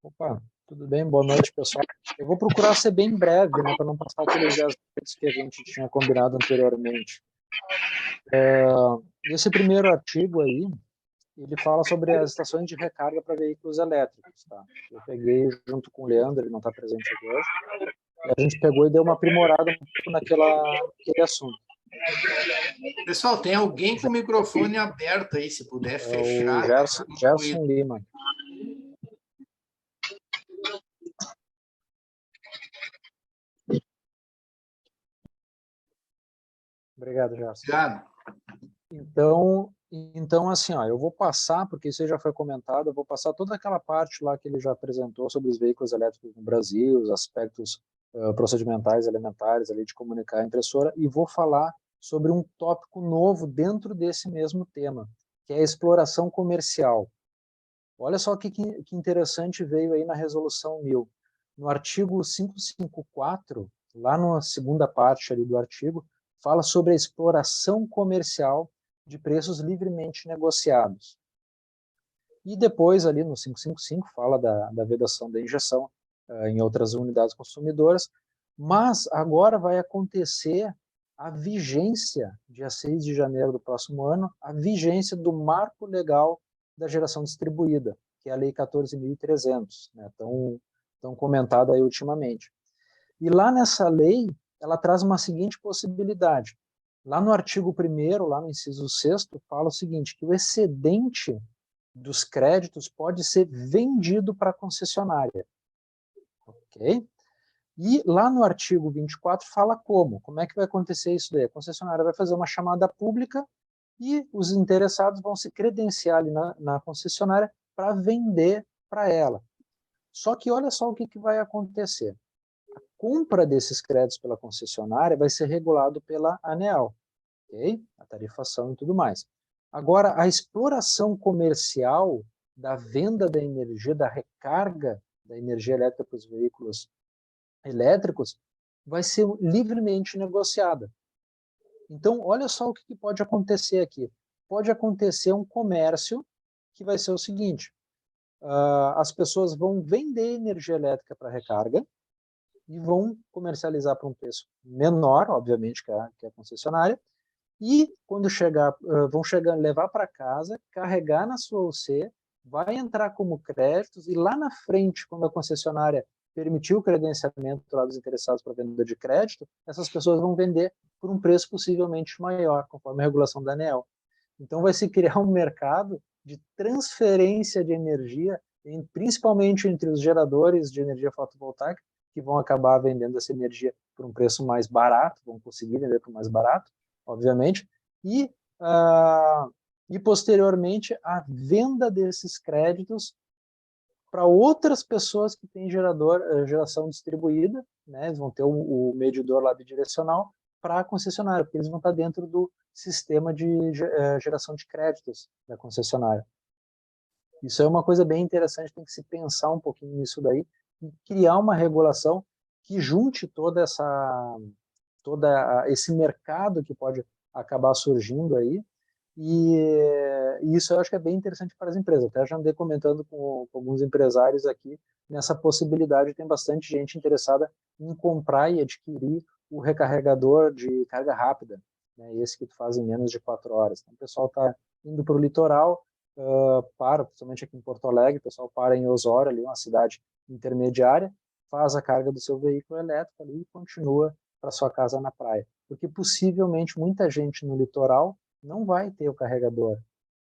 Opa, tudo bem? Boa noite, pessoal. Eu vou procurar ser bem breve, né, para não passar aqueles 10 minutos que a gente tinha combinado anteriormente. Esse primeiro artigo aí, ele fala sobre as estações de recarga para veículos elétricos, tá? Eu peguei junto com o Leandro, ele não está presente aqui hoje, e a gente pegou e deu uma aprimorada um pouco naquele assunto. Pessoal, tem alguém com o microfone aberto aí, se puder É o fechar. Gerson Lima. Obrigado, Gerson. Obrigado. Então, assim, ó, eu vou passar, porque isso aí já foi comentado, eu vou passar toda aquela parte lá que ele já apresentou sobre os veículos elétricos no Brasil, os aspectos procedimentais, elementares ali de comunicar a impressora, e vou falar sobre um tópico novo dentro desse mesmo tema, que é a exploração comercial. Olha só que interessante veio aí na Resolução 1000. No artigo 554, lá na segunda parte ali do artigo, fala sobre a exploração comercial de preços livremente negociados. E depois, ali no 555, fala da vedação da injeção em outras unidades consumidoras, mas agora vai acontecer a vigência, dia 6 de janeiro do próximo ano, a vigência do marco legal da geração distribuída, que é a Lei 14.300, né, tão comentada aí ultimamente. E lá nessa lei, ela traz uma seguinte possibilidade. Lá no artigo 1º, lá no inciso 6º, fala o seguinte, que o excedente dos créditos pode ser vendido para a concessionária. Ok? E lá no artigo 24 fala como é que vai acontecer isso daí? A concessionária vai fazer uma chamada pública e os interessados vão se credenciar ali na concessionária para vender para ela. Só que olha só o que vai acontecer. A compra desses créditos pela concessionária vai ser regulado pela ANEEL, ok? A tarifação e tudo mais. Agora, a exploração comercial da venda da energia, da recarga da energia elétrica para os veículos elétricos, vai ser livremente negociada. Então, olha só o que pode acontecer aqui. Pode acontecer um comércio que vai ser o seguinte, as pessoas vão vender energia elétrica para recarga e vão comercializar por um preço menor, obviamente, que a concessionária, e quando vão levar para casa, carregar na sua UC, vai entrar como créditos, e lá na frente, quando a concessionária permitir o credenciamento lá dos interessados para venda de crédito, essas pessoas vão vender por um preço possivelmente maior, conforme a regulação da ANEEL. Então vai se criar um mercado de transferência de energia, principalmente entre os geradores de energia fotovoltaica, que vão acabar vendendo essa energia por um preço mais barato, vão conseguir vender por mais barato, obviamente, e, e posteriormente a venda desses créditos para outras pessoas que têm geração distribuída, né, eles vão ter o medidor lá bidirecional para a concessionária, porque eles vão estar dentro do sistema de geração de créditos da concessionária. Isso é uma coisa bem interessante, tem que se pensar um pouquinho nisso daí, e criar uma regulação que junte todo esse mercado que pode acabar surgindo aí, e isso eu acho que é bem interessante para as empresas. Até já andei comentando com alguns empresários aqui nessa possibilidade, tem bastante gente interessada em comprar e adquirir o recarregador de carga rápida, né, esse que tu faz em menos de 4 horas. Então, o pessoal está indo para o litoral, principalmente aqui em Porto Alegre, o pessoal para em Osório, ali, uma cidade intermediária, faz a carga do seu veículo elétrico ali e continua para sua casa na praia. Porque possivelmente muita gente no litoral não vai ter o carregador,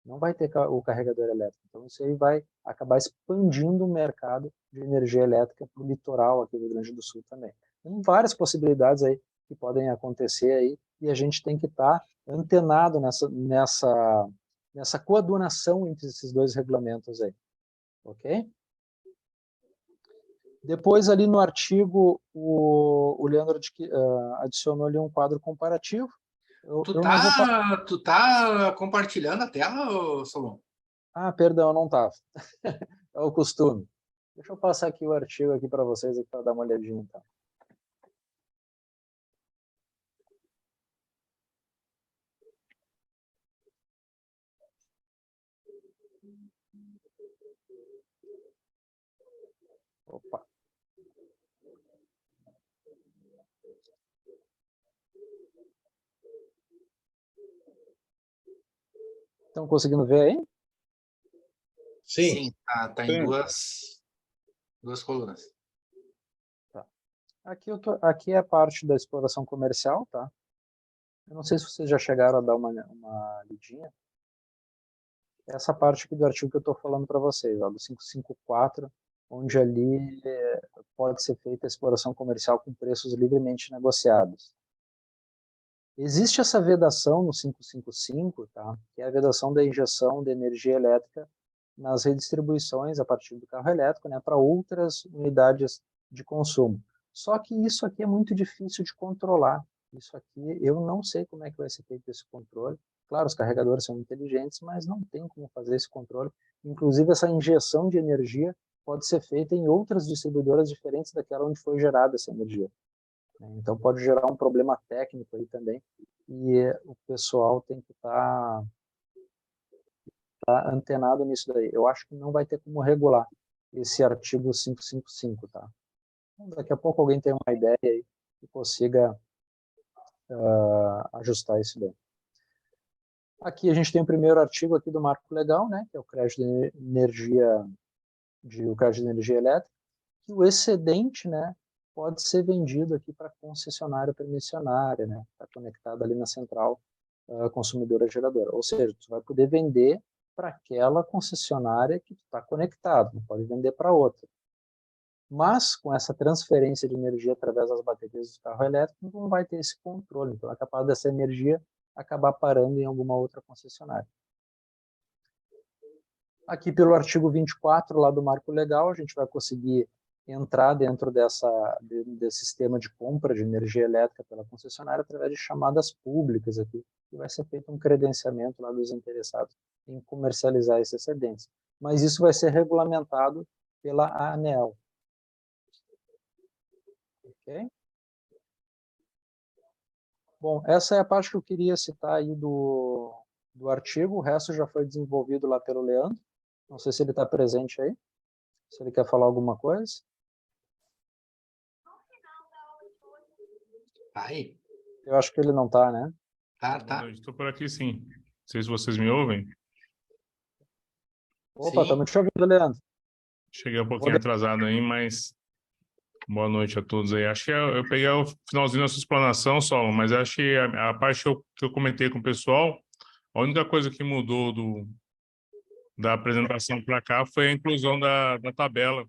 não vai ter o carregador elétrico. Então isso aí vai acabar expandindo o mercado de energia elétrica para o litoral aqui do Rio Grande do Sul também. Tem várias possibilidades aí que podem acontecer aí e a gente tem que estar antenado nessa coadunação entre esses dois regulamentos aí, ok? Depois ali no artigo o Leandro adicionou ali um quadro comparativo. Tu tá compartilhando a tela, Solon? Ah, perdão, não estava. É o costume. Deixa eu passar aqui o artigo aqui para vocês para dar uma olhadinha então. Opa. Estão conseguindo ver aí? Sim, tá em duas colunas. Tá. Aqui é a parte da exploração comercial, tá? Eu não sei se vocês já chegaram a dar uma lidinha. Essa parte aqui do artigo que eu estou falando para vocês, ó, do 554, onde ali pode ser feita a exploração comercial com preços livremente negociados. Existe essa vedação no 555, tá? Que é a vedação da injeção de energia elétrica nas redistribuições a partir do carro elétrico, né, para outras unidades de consumo. Só que isso aqui é muito difícil de controlar. Isso aqui, eu não sei como é que vai ser feito esse controle. Claro, os carregadores são inteligentes, mas não tem como fazer esse controle. Inclusive, essa injeção de energia pode ser feita em outras distribuidoras diferentes daquela onde foi gerada essa energia. Então, pode gerar um problema técnico aí também. E o pessoal tem que estar antenado nisso daí. Eu acho que não vai ter como regular esse artigo 555, tá? Então, daqui a pouco alguém tem uma ideia aí que consiga ajustar isso daí. Aqui a gente tem o primeiro artigo aqui do marco legal, né, que é o crédito de energia, o crédito de energia elétrica, que o excedente, né, pode ser vendido aqui para concessionária permissionária, né, está conectado ali na central consumidora geradora. Ou seja, tu vai poder vender para aquela concessionária que está conectado, não pode vender para outra. Mas, com essa transferência de energia através das baterias do carro elétrico, não vai ter esse controle. Então, é capaz dessa energia acabar parando em alguma outra concessionária. Aqui, pelo artigo 24, lá do Marco Legal, a gente vai conseguir entrar dentro desse sistema de compra de energia elétrica pela concessionária através de chamadas públicas aqui, e vai ser feito um credenciamento lá dos interessados em comercializar esses excedentes. Mas isso vai ser regulamentado pela ANEEL. Ok? Bom, essa é a parte que eu queria citar aí do artigo, o resto já foi desenvolvido lá pelo Leandro. Não sei se ele está presente aí, se ele quer falar alguma coisa. Aí. Eu acho que ele não está, né? Tá. Estou por aqui, sim. Não sei se vocês me ouvem. Opa, estamos te ouvindo, Leandro. Cheguei um pouquinho atrasado aí, mas boa noite a todos aí. Acho que eu peguei o finalzinho da sua explanação, Solon, mas acho que a parte que eu comentei com o pessoal, a única coisa que mudou da apresentação para cá foi a inclusão da tabela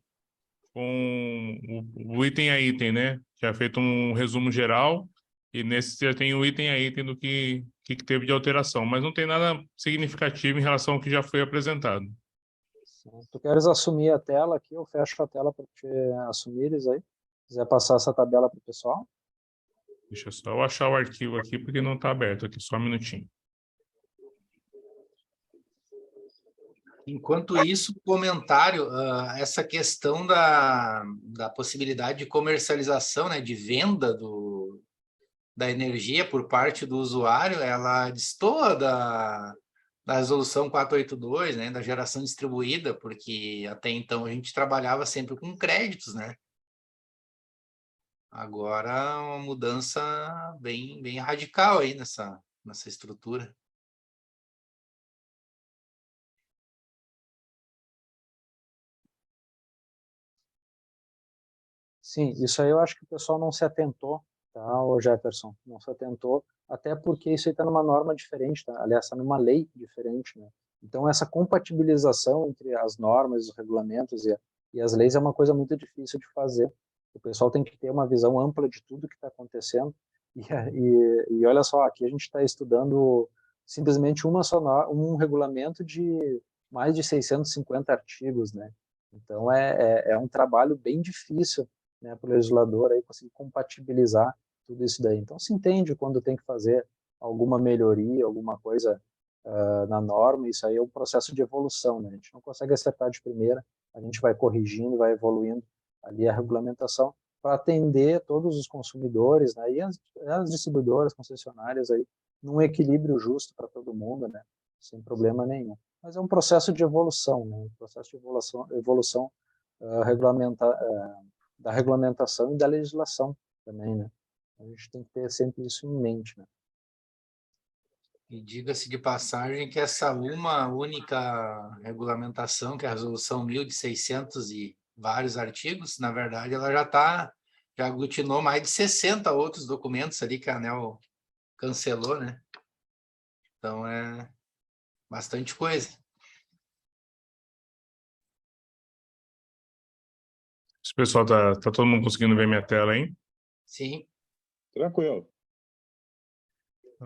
com o item a item, né? Já feito um resumo geral e nesse já tem o item a item do que teve de alteração, mas não tem nada significativo em relação ao que já foi apresentado. Tu queres assumir a tela aqui? Eu fecho a tela para te assumires aí. Quiser passar essa tabela para o pessoal? Deixa eu só achar o arquivo aqui, porque não está aberto aqui, só um minutinho. Enquanto isso, comentário, essa questão da possibilidade de comercialização, né, de venda da energia por parte do usuário, ela destoa da resolução 482, né, da geração distribuída, porque até então a gente trabalhava sempre com créditos, né? Agora uma mudança bem radical aí nessa estrutura. Sim, isso aí eu acho que o pessoal não se atentou, tá, o Jefferson? Não se atentou, até porque isso aí está numa norma diferente, tá? Aliás, está numa lei diferente, né? Então, essa compatibilização entre as normas, os regulamentos e as leis é uma coisa muito difícil de fazer. O pessoal tem que ter uma visão ampla de tudo que está acontecendo. E olha só, aqui a gente está estudando simplesmente um regulamento de mais de 650 artigos, né? Então, é um trabalho bem difícil, né, para o legislador aí conseguir compatibilizar tudo isso daí. Então, se entende quando tem que fazer alguma melhoria, alguma coisa na norma, isso aí é um processo de evolução, né? A gente não consegue acertar de primeira, a gente vai corrigindo, vai evoluindo ali a regulamentação para atender todos os consumidores, né, e as distribuidoras, concessionárias aí, num equilíbrio justo para todo mundo, né, sem problema nenhum. Mas é um processo de evolução, né, um processo de evolução da regulamentação e da legislação também, né? A gente tem que ter sempre isso em mente, né? E diga-se de passagem que essa uma única regulamentação, que é a Resolução 1000 de 600 e vários artigos, na verdade, ela já aglutinou mais de 60 outros documentos ali que a ANEEL cancelou, né? Então, é bastante coisa. Esse pessoal tá todo mundo conseguindo ver minha tela, hein? Sim. Tranquilo.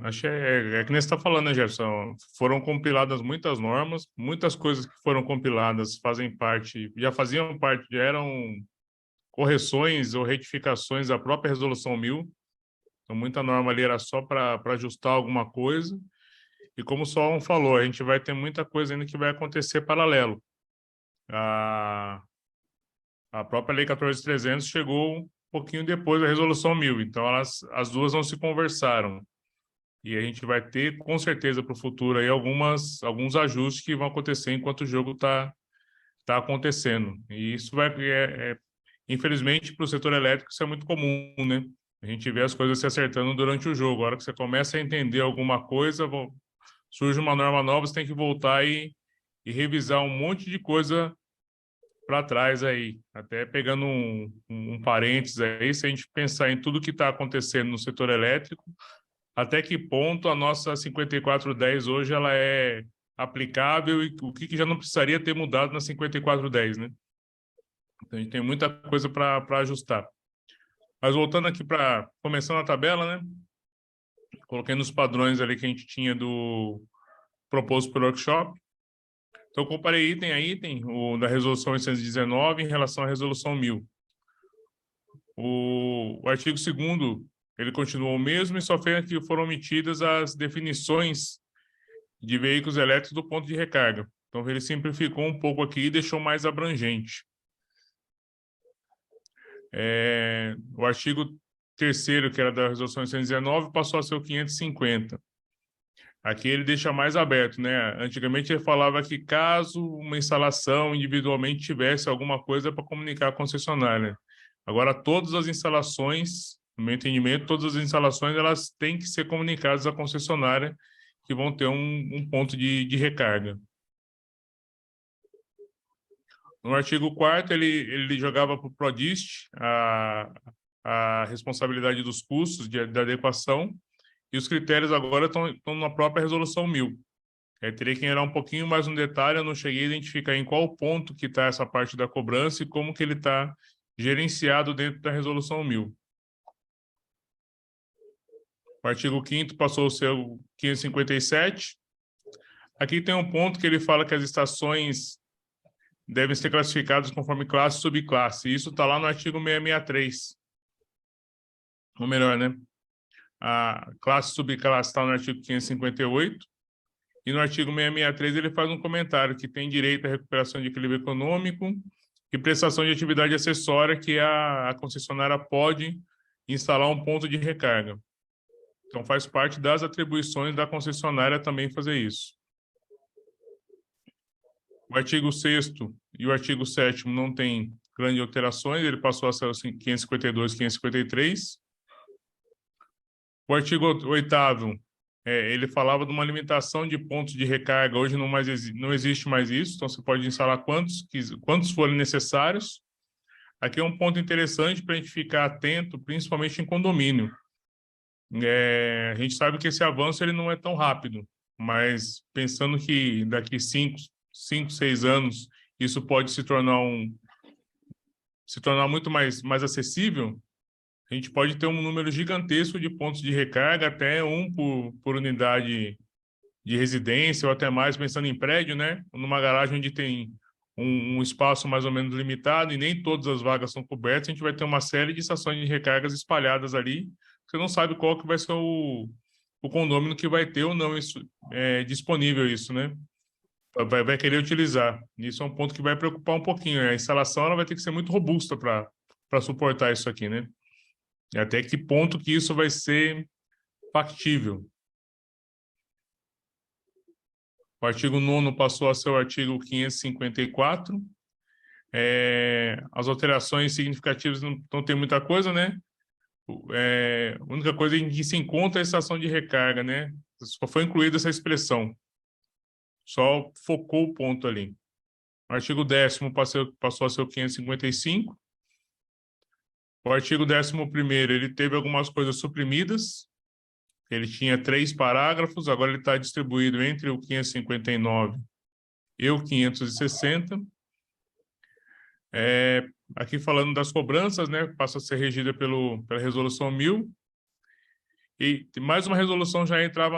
Acho que é que nem você está falando, né, Jefferson? Foram compiladas muitas normas, muitas coisas que foram compiladas fazem parte, já faziam parte, já eram correções ou retificações da própria Resolução 1000. Então, muita norma ali era só para ajustar alguma coisa. E como o Solon falou, a gente vai ter muita coisa ainda que vai acontecer paralelo. A própria Lei 14.300 chegou um pouquinho depois da Resolução 1000. Então, as duas não se conversaram. E a gente vai ter, com certeza, para o futuro aí alguns ajustes que vão acontecer enquanto o jogo tá acontecendo. E isso infelizmente, para o setor elétrico, isso é muito comum, né? A gente vê as coisas se acertando durante o jogo. A hora que você começa a entender alguma coisa, surge uma norma nova, você tem que voltar e revisar um monte de coisa para trás aí. Até pegando um parênteses aí, se a gente pensar em tudo que está acontecendo no setor elétrico, até que ponto a nossa 5410 hoje ela é aplicável e o que já não precisaria ter mudado na 5410, né? Então, a gente tem muita coisa para ajustar. Mas voltando aqui começando a tabela, né? Coloquei nos padrões ali que a gente tinha do proposto pelo workshop. Então, eu comparei item a item, o da resolução 819 em relação à resolução 1000. O artigo 2º, ele continuou o mesmo e só foi que foram omitidas as definições de veículos elétricos do ponto de recarga. Então, ele simplificou um pouco aqui e deixou mais abrangente. O artigo 3º, que era da resolução 119, passou a ser o 550. Aqui ele deixa mais aberto, né? Antigamente ele falava que caso uma instalação individualmente tivesse alguma coisa para comunicar à concessionária. Agora, todas as instalações, no meu entendimento, todas as instalações elas têm que ser comunicadas à concessionária que vão ter um ponto de recarga. No artigo 4º, ele jogava para o Prodist a responsabilidade dos custos da adequação, e os critérios agora estão na própria resolução 1000. Teria que entrar um pouquinho mais no detalhe, eu não cheguei a identificar em qual ponto que está essa parte da cobrança e como que ele está gerenciado dentro da resolução 1000. O artigo 5º passou a ser o 557. Aqui tem um ponto que ele fala que as estações devem ser classificadas conforme classe e subclasse. Isso está lá no artigo 663. Ou melhor, né? A classe e subclasse está no artigo 558. E no artigo 663 ele faz um comentário que tem direito à recuperação de equilíbrio econômico e prestação de atividade acessória que a concessionária pode instalar um ponto de recarga. Então, faz parte das atribuições da concessionária também fazer isso. O artigo 6º e o artigo 7º não tem grandes alterações, ele passou a ser o 552 e 553. O artigo 8º, ele falava de uma limitação de pontos de recarga, hoje não existe mais isso, então você pode instalar quantos forem necessários. Aqui é um ponto interessante para a gente ficar atento, principalmente em condomínio. A gente sabe que esse avanço ele não é tão rápido, mas pensando que daqui 5, 6 anos isso pode se tornar muito mais acessível, a gente pode ter um número gigantesco de pontos de recarga, até um por unidade de residência ou até mais, pensando em prédio, né? Numa garagem onde tem um espaço mais ou menos limitado e nem todas as vagas são cobertas, a gente vai ter uma série de estações de recargas espalhadas ali. Você não sabe qual que vai ser o condômino que vai ter ou não disponível isso, né? Vai querer utilizar. Isso é um ponto que vai preocupar um pouquinho. A instalação ela vai ter que ser muito robusta para suportar isso aqui, né? E até que ponto que isso vai ser factível. O artigo 9º passou a ser o artigo 554. As alterações significativas não tem muita coisa, né? A única coisa em que se encontra é a estação de recarga, né? Só foi incluída essa expressão. Só focou o ponto ali. O artigo 10º passou a ser o 555. O artigo 11º, ele teve algumas coisas suprimidas. Ele tinha 3 parágrafos, agora ele está distribuído entre o 559 e o 560. Aqui falando das cobranças, né, passa a ser regida pela Resolução 1000. E mais uma resolução já entra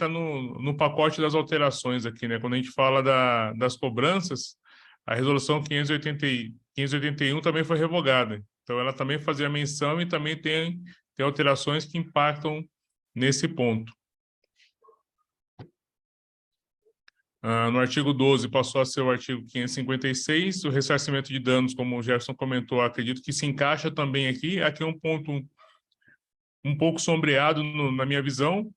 no pacote das alterações aqui, né? Quando a gente fala das cobranças, a Resolução 581 também foi revogada. Então, ela também fazia menção e também tem alterações que impactam nesse ponto. No artigo 12, passou a ser o artigo 556, o ressarcimento de danos, como o Jefferson comentou, acredito que se encaixa também aqui. Aqui é um ponto um pouco sombreado na minha visão,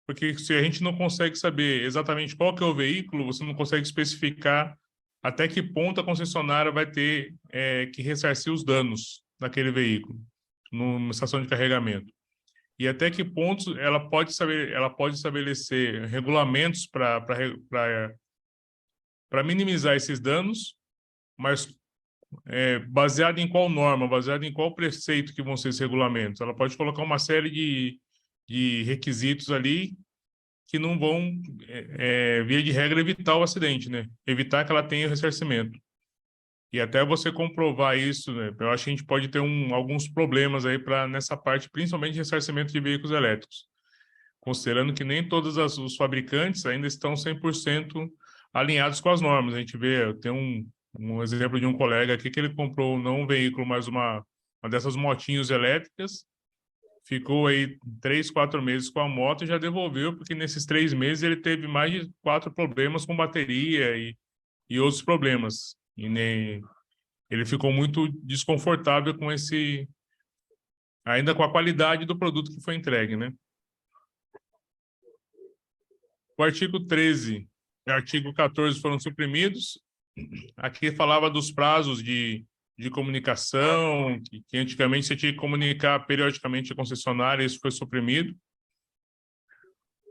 porque se a gente não consegue saber exatamente qual que é o veículo, você não consegue especificar até que ponto a concessionária vai ter que ressarcir os danos daquele veículo, numa estação de carregamento. E até que ponto ela pode estabelecer regulamentos para minimizar esses danos, mas baseado em qual norma, baseado em qual preceito que vão ser esses regulamentos. Ela pode colocar uma série de requisitos ali que não vão, via de regra, evitar o acidente, né? Evitar que ela tenha ressarcimento. E até você comprovar isso, né? Eu acho que a gente pode ter alguns problemas aí nessa parte, principalmente de ressarcimento de veículos elétricos. Considerando que nem todos os fabricantes ainda estão 100% alinhados com as normas. A gente vê, tem um exemplo de um colega aqui que ele comprou não um veículo, mas uma dessas motinhos elétricas, ficou aí 3, 4 meses com a moto e já devolveu, porque nesses 3 meses ele teve mais de 4 problemas com bateria e outros problemas. E ele ficou muito desconfortável com ainda com a qualidade do produto que foi entregue, né? O artigo 13 e o artigo 14 foram suprimidos. Aqui falava dos prazos de comunicação, que antigamente você tinha que comunicar periodicamente a concessionária, isso foi suprimido.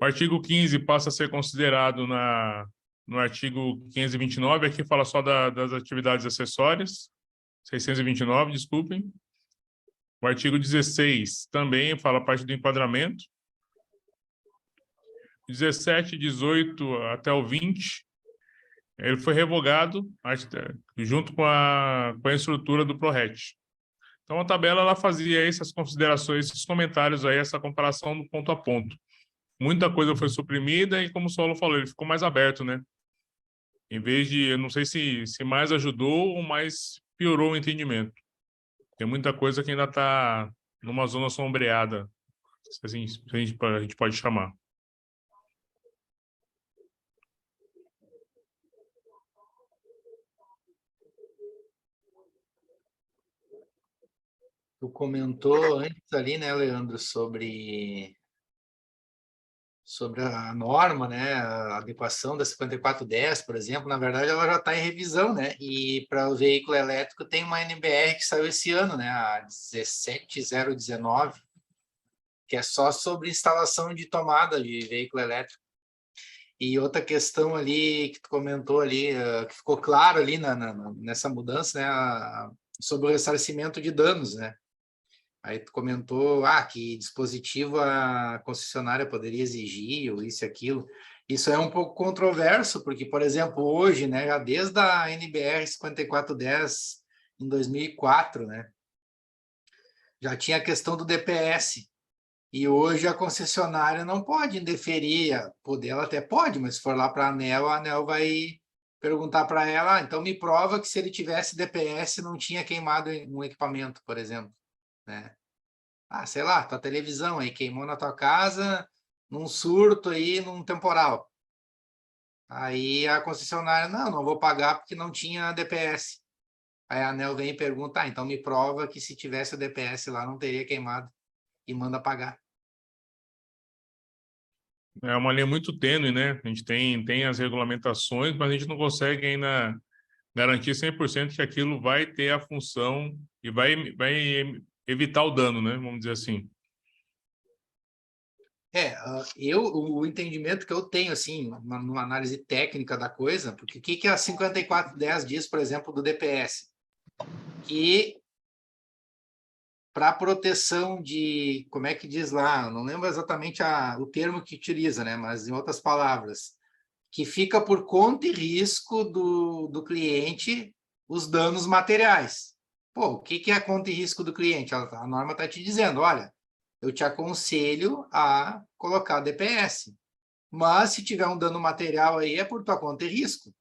O artigo 15 passa a ser considerado no artigo 529, aqui fala só das atividades acessórias, 629, desculpem. O artigo 16 também fala a parte do enquadramento. 17, 18 até o 20, ele foi revogado junto com a estrutura do PRORET. Então, a tabela ela fazia essas considerações, esses comentários aí, essa comparação do ponto a ponto. Muita coisa foi suprimida e, como o Saulo falou, ele ficou mais aberto, né? Em vez de, eu não sei se mais ajudou ou mais piorou o entendimento. Tem muita coisa que ainda está numa zona sombreada, assim, a gente pode chamar. Tu comentou antes ali, né, Leandro, sobre a norma, né, a adequação da 5410, por exemplo, na verdade ela já está em revisão, né, e para o veículo elétrico tem uma NBR que saiu esse ano, né, a 17019, que é só sobre instalação de tomada de veículo elétrico. E outra questão ali que tu comentou ali, que ficou claro ali nessa mudança, né, sobre o ressarcimento de danos, né. Aí tu comentou que dispositivo a concessionária poderia exigir, ou isso e aquilo. Isso é um pouco controverso, porque, por exemplo, hoje, né, já desde a NBR 5410 em 2004, né, já tinha a questão do DPS. E hoje a concessionária não pode indeferir, ela até pode, mas se for lá para a ANEEL vai perguntar para ela, então me prova que se ele tivesse DPS não tinha queimado um equipamento, por exemplo, né? Sei lá, tua televisão aí queimou na tua casa num surto aí, num temporal. Aí a concessionária, não vou pagar porque não tinha DPS. Aí a ANEEL vem e pergunta, então me prova que se tivesse o DPS lá não teria queimado e manda pagar. É uma linha muito tênue, né? A gente tem as regulamentações, mas a gente não consegue ainda garantir 100% que aquilo vai ter a função e vai evitar o dano, né? Vamos dizer assim. O entendimento que eu tenho, assim, numa análise técnica da coisa, porque o que a 5410 diz, por exemplo, do DPS? Que para proteção de, como é que diz lá, não lembro exatamente o termo que utiliza, né? Mas em outras palavras, que fica por conta e risco do cliente os danos materiais. Pô, o que é a conta e risco do cliente? A norma está te dizendo, olha, eu te aconselho a colocar DPS, mas se tiver um dano material aí é por tua conta e risco.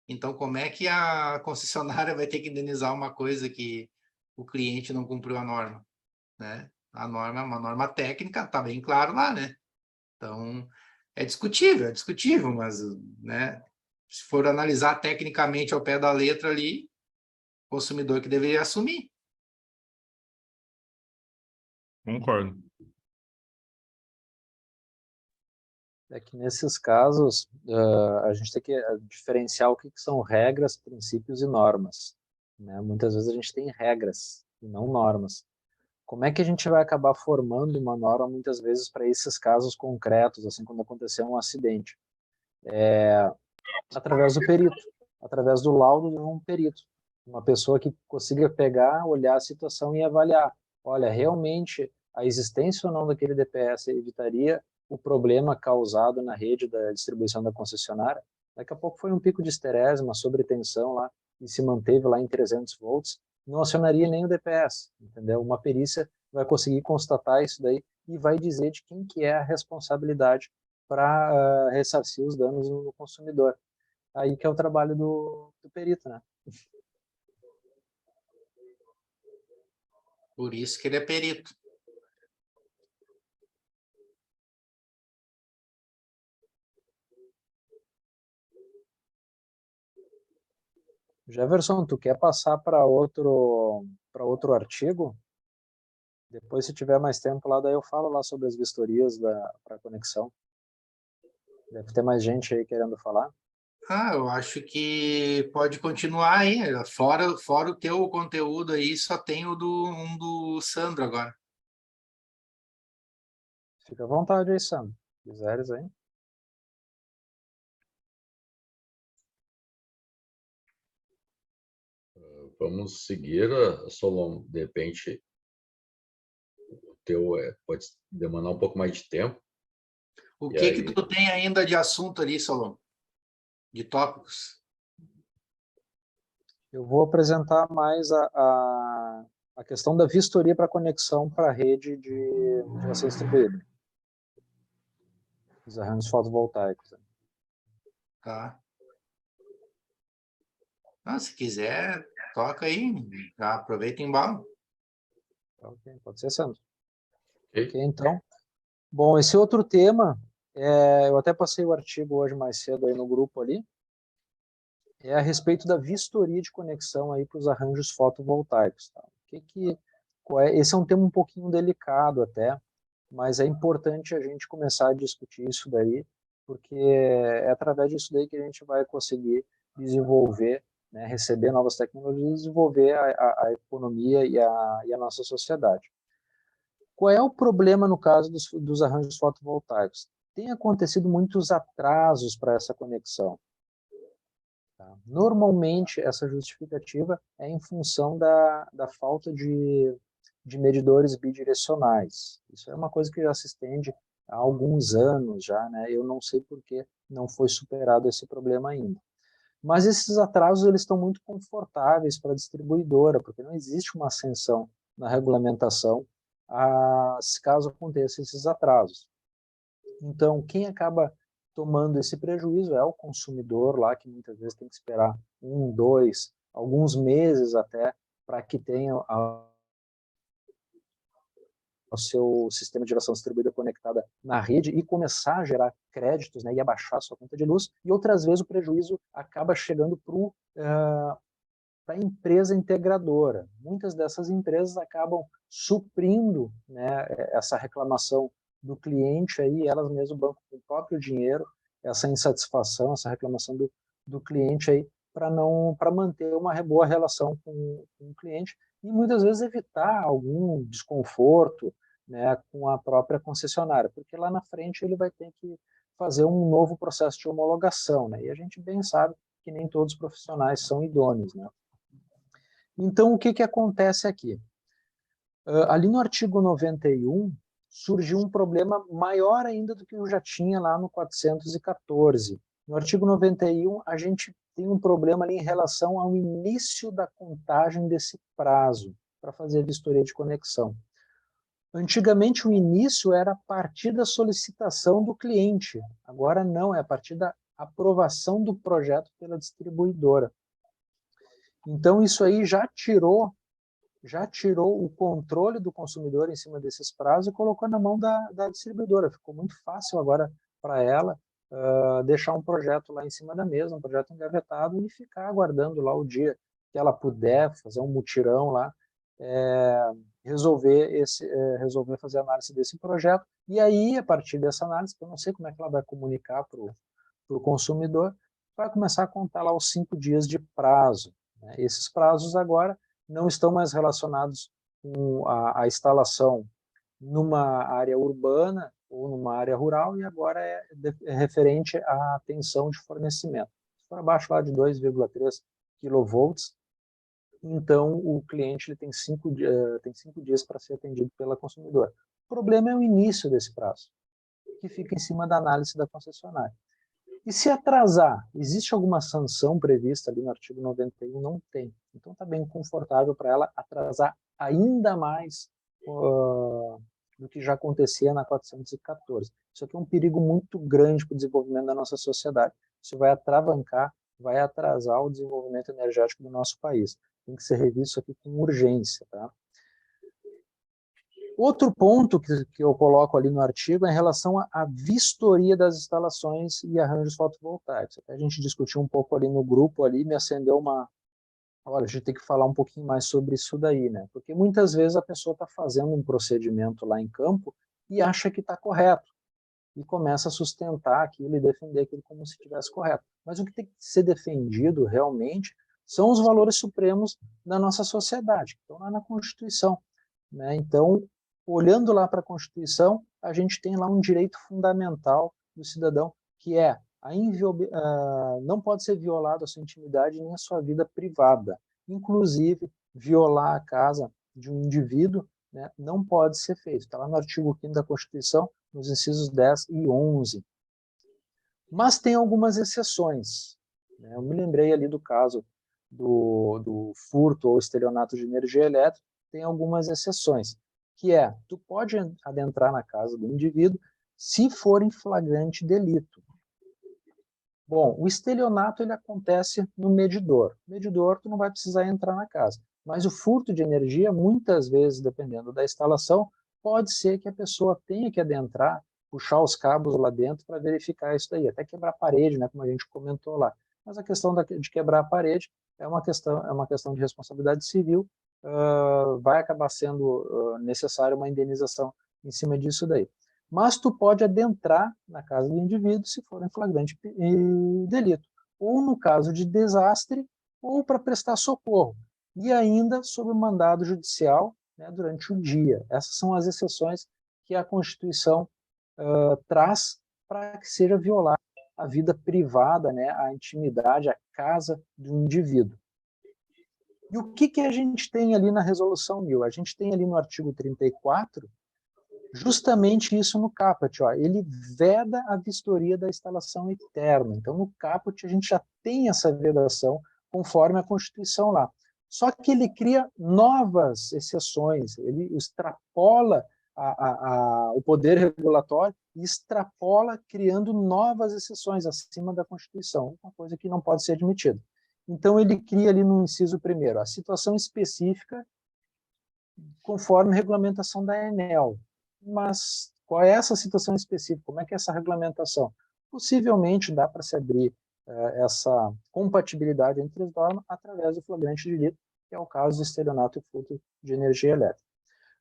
Então, como é que a concessionária vai ter que indenizar uma coisa que o cliente não cumpriu a norma, né? A norma é uma norma técnica, está bem claro lá, né? Então, é discutível, mas, né, se for analisar tecnicamente ao pé da letra ali, o consumidor que deveria assumir. Concordo. É que nesses casos, a gente tem que diferenciar o que são regras, princípios e normas, né? Muitas vezes a gente tem regras e não normas. Como é que a gente vai acabar formando uma norma, muitas vezes, para esses casos concretos, assim, quando acontecer um acidente? Através do perito, através do laudo de um perito. Uma pessoa que consiga pegar, olhar a situação e avaliar. Olha, realmente, a existência ou não daquele DPS evitaria o problema causado na rede da distribuição da concessionária? Daqui a pouco foi um pico de esterese, uma sobretensão lá, e se manteve lá em 300 volts, não acionaria nem o DPS, entendeu? Uma perícia vai conseguir constatar isso daí e vai dizer de quem que é a responsabilidade para ressarcir os danos no consumidor. Aí que é o trabalho do perito, né? Por isso que ele é perito. Jefferson, tu quer passar para outro artigo? Depois, se tiver mais tempo lá, daí eu falo lá sobre as vistorias para conexão. Deve ter mais gente aí querendo falar. Eu acho que pode continuar aí. Fora o teu conteúdo aí, só tem um do Sandro agora. Fica à vontade aí, Sandro. Se quiseres aí. Vamos seguir, Solon. De repente, o teu pode demandar um pouco mais de tempo. O que tu tem ainda de assunto ali, Solon? De tópicos? Eu vou apresentar mais a questão da vistoria para conexão para a rede de geração distribuída. Os arranjos fotovoltaicos. Tá. Se quiser, toca aí. Já aproveita e embala. Ok, pode ser, Sandro. Ok. Ok, então. Bom, esse outro tema, eu até passei o artigo hoje mais cedo aí no grupo ali, é a respeito da vistoria de conexão aí para os arranjos fotovoltaicos. Tá? Esse é um tema um pouquinho delicado até, mas é importante a gente começar a discutir isso daí, porque é através disso daí que a gente vai conseguir desenvolver, né, receber novas tecnologias e desenvolver a economia e a nossa sociedade. Qual é o problema no caso dos arranjos fotovoltaicos? Tem acontecido muitos atrasos para essa conexão. Tá? Normalmente, essa justificativa é em função da falta de medidores bidirecionais. Isso é uma coisa que já se estende há alguns anos já, né? Eu não sei por que não foi superado esse problema ainda. Mas esses atrasos eles estão muito confortáveis para a distribuidora, porque não existe uma ascensão na regulamentação caso aconteçam esses atrasos. Então, quem acaba tomando esse prejuízo é o consumidor lá, que muitas vezes tem que esperar 1, 2, alguns meses até para que tenha o seu sistema de geração distribuída conectada na rede e começar a gerar créditos, né, e abaixar a sua conta de luz, e outras vezes o prejuízo acaba chegando para a empresa integradora. Muitas dessas empresas acabam suprindo, né, essa reclamação do cliente, aí elas mesmas bancam com o próprio dinheiro, essa insatisfação, essa reclamação do cliente aí para manter uma boa relação com o cliente e muitas vezes evitar algum desconforto, né, com a própria concessionária, porque lá na frente ele vai ter que fazer um novo processo de homologação, né, e a gente bem sabe que nem todos os profissionais são idôneos, né. Então, o que acontece aqui? Ali no artigo 91, surgiu um problema maior ainda do que eu já tinha lá no 414. No artigo 91, a gente tem um problema ali em relação ao início da contagem desse prazo para fazer a vistoria de conexão. Antigamente, o início era a partir da solicitação do cliente. Agora não, é a partir da aprovação do projeto pela distribuidora. Então, isso aí já tirou o controle do consumidor em cima desses prazos e colocou na mão da distribuidora. Ficou muito fácil agora para ela deixar um projeto lá em cima da mesa, um projeto engavetado, e ficar aguardando lá o dia que ela puder fazer um mutirão lá, resolver fazer a análise desse projeto. E aí, a partir dessa análise, eu não sei como é que ela vai comunicar para o consumidor, vai começar a contar lá os 5 dias de prazo. Né? Esses prazos agora não estão mais relacionados com a instalação numa área urbana ou numa área rural, e agora é referente à tensão de fornecimento. Se for abaixo lá de 2,3 kV, então o cliente ele tem 5 dias para ser atendido pela consumidora. O problema é o início desse prazo, que fica em cima da análise da concessionária. E se atrasar, existe alguma sanção prevista ali no artigo 91? Não tem. Então está bem confortável para ela atrasar ainda mais do que já acontecia na 414. Isso aqui é um perigo muito grande para o desenvolvimento da nossa sociedade. Isso vai atravancar, vai atrasar o desenvolvimento energético do nosso país. Tem que ser revisto isso aqui com urgência, tá? Outro ponto que eu coloco ali no artigo é em relação à vistoria das instalações e arranjos fotovoltaicos. A gente discutiu um pouco ali no grupo, ali me acendeu uma... Olha, a gente tem que falar um pouquinho mais sobre isso daí, né? Porque muitas vezes a pessoa está fazendo um procedimento lá em campo e acha que está correto. E começa a sustentar aquilo e defender aquilo como se estivesse correto. Mas o que tem que ser defendido realmente são os valores supremos da nossa sociedade, que estão lá na Constituição, né? Então, olhando lá para a Constituição, a gente tem lá um direito fundamental do cidadão, que é não pode ser violada a sua intimidade nem a sua vida privada. Inclusive, violar a casa de um indivíduo, né, não pode ser feito. Está lá no artigo 5º da Constituição, nos incisos 10 e 11. Mas tem algumas exceções. Né? Eu me lembrei ali do caso do furto ou estelionato de energia elétrica, tem algumas exceções, que é, tu pode adentrar na casa do indivíduo se for em flagrante delito. Bom, o estelionato ele acontece no medidor. No medidor, tu não vai precisar entrar na casa. Mas o furto de energia, muitas vezes, dependendo da instalação, pode ser que a pessoa tenha que adentrar, puxar os cabos lá dentro para verificar isso daí, até quebrar a parede, né, como a gente comentou lá. Mas a questão de quebrar a parede é uma questão de responsabilidade civil, vai acabar sendo necessária uma indenização em cima disso daí. Mas tu pode adentrar na casa do indivíduo se for em flagrante delito, ou no caso de desastre, ou para prestar socorro, e ainda sob mandado judicial, né, durante o dia. Essas são as exceções que a Constituição traz para que seja violada a vida privada, né, a intimidade, a casa do indivíduo. E o que a gente tem ali na Resolução 1000? A gente tem ali no artigo 34, justamente isso no caput. Ó, ele veda a vistoria da instalação externa. Então, no caput, a gente já tem essa vedação conforme a Constituição lá. Só que ele cria novas exceções, ele extrapola o poder regulatório e extrapola criando novas exceções acima da Constituição, uma coisa que não pode ser admitida. Então, ele cria ali no inciso 1º a situação específica conforme a regulamentação da ANEEL. Mas qual é essa situação específica? Como é que é essa regulamentação? Possivelmente dá para se abrir essa compatibilidade entre as normas através do flagrante delito, que é o caso do estelionato e furto de energia elétrica.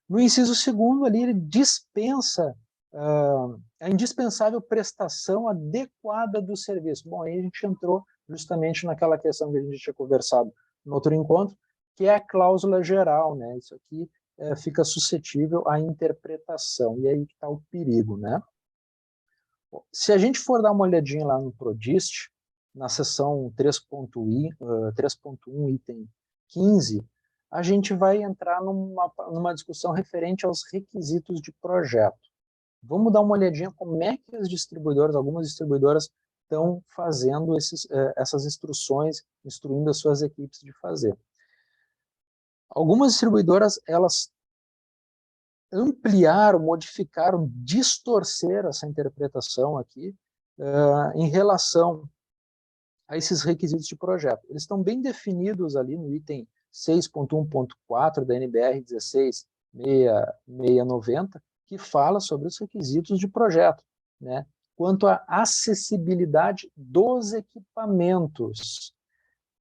No inciso 2º, ali, ele dispensa a indispensável prestação adequada do serviço. Bom, aí a gente entrou justamente naquela questão que a gente tinha conversado no outro encontro, que é a cláusula geral, né? Isso aqui fica suscetível à interpretação, e aí que está o perigo, né? Se a gente for dar uma olhadinha lá no PRODIST, na seção 3.1, item 15, a gente vai entrar numa discussão referente aos requisitos de projeto. Vamos dar uma olhadinha como é que as distribuidoras, algumas distribuidoras, estão fazendo essas instruções, instruindo as suas equipes de fazer. Algumas distribuidoras, elas ampliaram, modificaram, distorceram essa interpretação aqui em relação a esses requisitos de projeto. Eles estão bem definidos ali no item 6.1.4 da NBR 16.690, que fala sobre os requisitos de projeto, né? Quanto à acessibilidade dos equipamentos.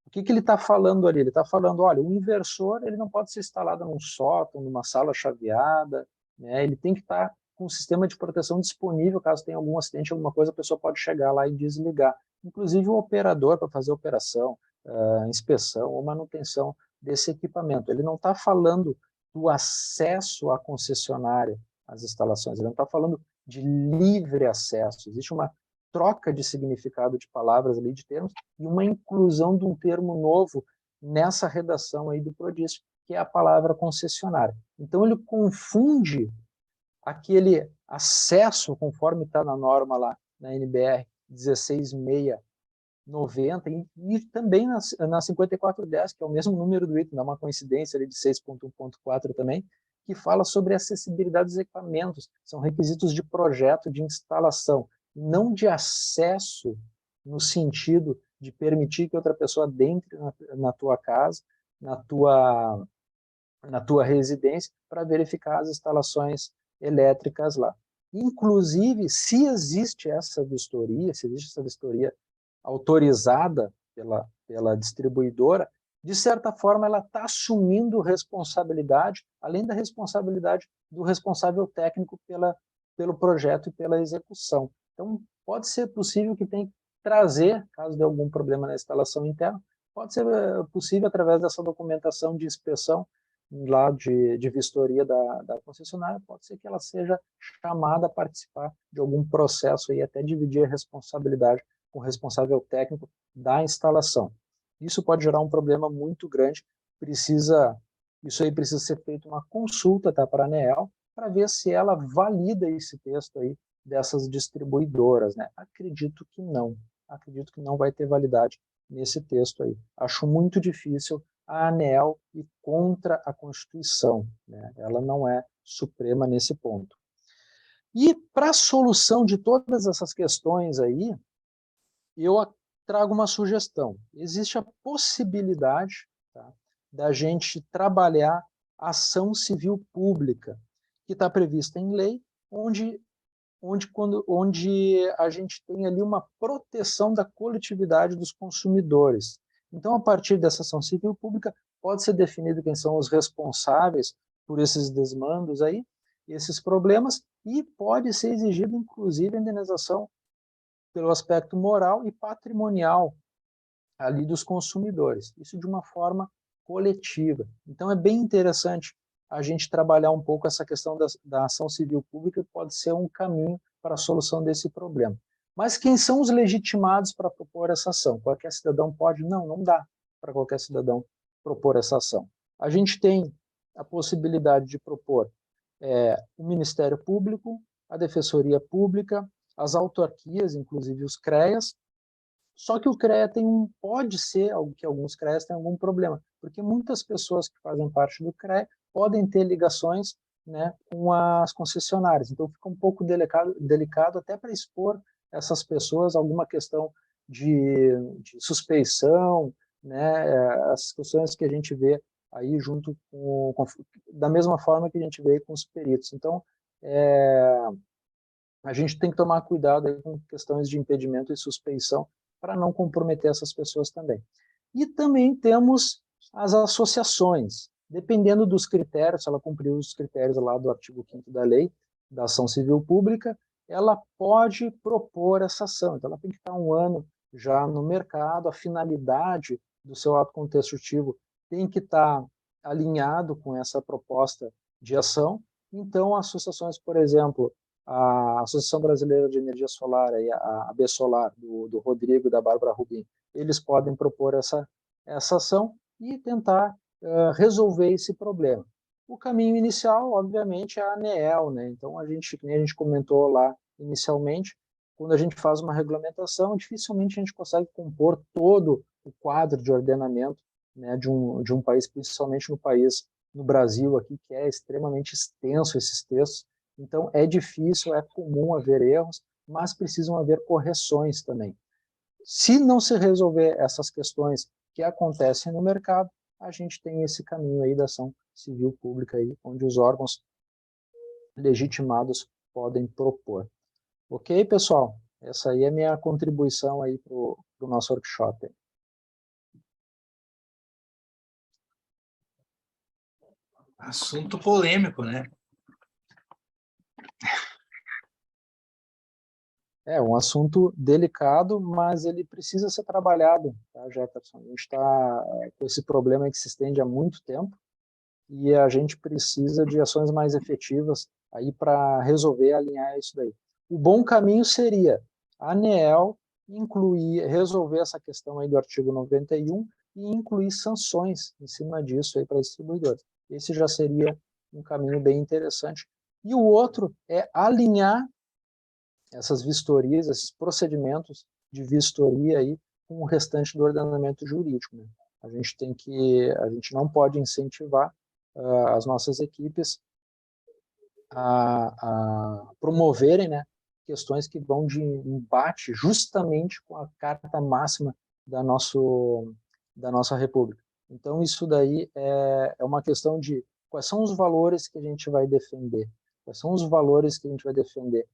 O que ele está falando ali? Ele está falando, olha, o inversor ele não pode ser instalado num sótão, numa sala chaveada, né? Ele tem que estar com um sistema de proteção disponível, caso tenha algum acidente, alguma coisa, a pessoa pode chegar lá e desligar. Inclusive o operador para fazer operação, inspeção ou manutenção desse equipamento. Ele não está falando do acesso à concessionária, às instalações, ele não está falando de livre acesso. Existe uma troca de significado de palavras ali, de termos, e uma inclusão de um termo novo nessa redação aí do PRODIST, que é a palavra concessionária. Então ele confunde aquele acesso, conforme está na norma lá, na NBR 16.690, e também na 5410, que é o mesmo número do item, dá uma coincidência ali de 6.1.4 também, que fala sobre acessibilidade dos equipamentos, são requisitos de projeto, de instalação, não de acesso no sentido de permitir que outra pessoa entre na tua casa, na tua residência, para verificar as instalações elétricas lá. Inclusive, se existe essa vistoria autorizada pela distribuidora, de certa forma ela está assumindo responsabilidade, além da responsabilidade do responsável técnico pelo projeto e pela execução. Então, pode ser possível que tenha que trazer, caso dê algum problema na instalação interna, pode ser possível através dessa documentação de inspeção lá de vistoria da concessionária, pode ser que ela seja chamada a participar de algum processo e até dividir a responsabilidade com o responsável técnico da instalação. Isso pode gerar um problema muito grande, isso aí precisa ser feita uma consulta, tá, para a ANEEL, para ver se ela valida esse texto aí dessas distribuidoras, né? Acredito que não vai ter validade nesse texto aí. Acho muito difícil a ANEEL ir contra a Constituição, né? Ela não é suprema nesse ponto. E para a solução de todas essas questões aí, eu trago uma sugestão. Existe a possibilidade, tá, da gente trabalhar a ação civil pública, que está prevista em lei, onde a gente tem ali uma proteção da coletividade dos consumidores. Então, a partir dessa ação civil pública, pode ser definido quem são os responsáveis por esses desmandos aí, esses problemas, e pode ser exigido, inclusive, a indenização pelo aspecto moral e patrimonial ali dos consumidores. Isso de uma forma coletiva. Então, é bem interessante a gente trabalhar um pouco essa questão da ação civil pública, que pode ser um caminho para a solução desse problema. Mas quem são os legitimados para propor essa ação? Qualquer cidadão pode? Não, não dá para qualquer cidadão propor essa ação. A gente tem a possibilidade de propor o Ministério Público, a Defensoria Pública, as autarquias, inclusive os CREAs, só que o CREA pode ser que alguns CREAs tenham algum problema, porque muitas pessoas que fazem parte do CREA podem ter ligações, né, com as concessionárias. Então fica um pouco delicado até para expor essas pessoas alguma questão de suspeição, né, as questões que a gente vê aí junto da mesma forma que a gente vê com os peritos. Então, a gente tem que tomar cuidado aí com questões de impedimento e suspeição para não comprometer essas pessoas também. E também temos as associações. Dependendo dos critérios, se ela cumprir os critérios lá do artigo 5º da lei da ação civil pública, ela pode propor essa ação. Então, ela tem que estar 1 ano já no mercado, a finalidade do seu ato constitutivo tem que estar alinhado com essa proposta de ação. Então, associações, por exemplo, a Associação Brasileira de Energia Solar, a ABSolar, do Rodrigo e da Bárbara Rubim, eles podem propor essa ação e tentar resolver esse problema. O caminho inicial, obviamente, é a ANEEL, né? Então, como a gente comentou lá inicialmente, quando a gente faz uma regulamentação, dificilmente a gente consegue compor todo o quadro de ordenamento, né, de um país, principalmente no Brasil aqui, que é extremamente extenso esses textos. Então, é difícil, é comum haver erros, mas precisam haver correções também. Se não se resolver essas questões que acontecem no mercado, a gente tem esse caminho aí da ação civil pública aí, onde os órgãos legitimados podem propor. Ok, pessoal? Essa aí é a minha contribuição aí para o nosso workshop. Assunto polêmico, né? É um assunto delicado, mas ele precisa ser trabalhado, tá, Jefferson? A gente está com esse problema que se estende há muito tempo e a gente precisa de ações mais efetivas aí para resolver, alinhar isso daí. O bom caminho seria a ANEEL resolver essa questão aí do artigo 91 e incluir sanções em cima disso aí para distribuidores. Esse já seria um caminho bem interessante. E o outro é alinhar essas vistorias, esses procedimentos de vistoria aí com o restante do ordenamento jurídico, né? A gente não pode incentivar as nossas equipes a promoverem, né, questões que vão de embate justamente com a carta máxima da nossa República. Então, isso daí é uma questão de quais são os valores que a gente vai defender, quais são os valores que a gente vai defender.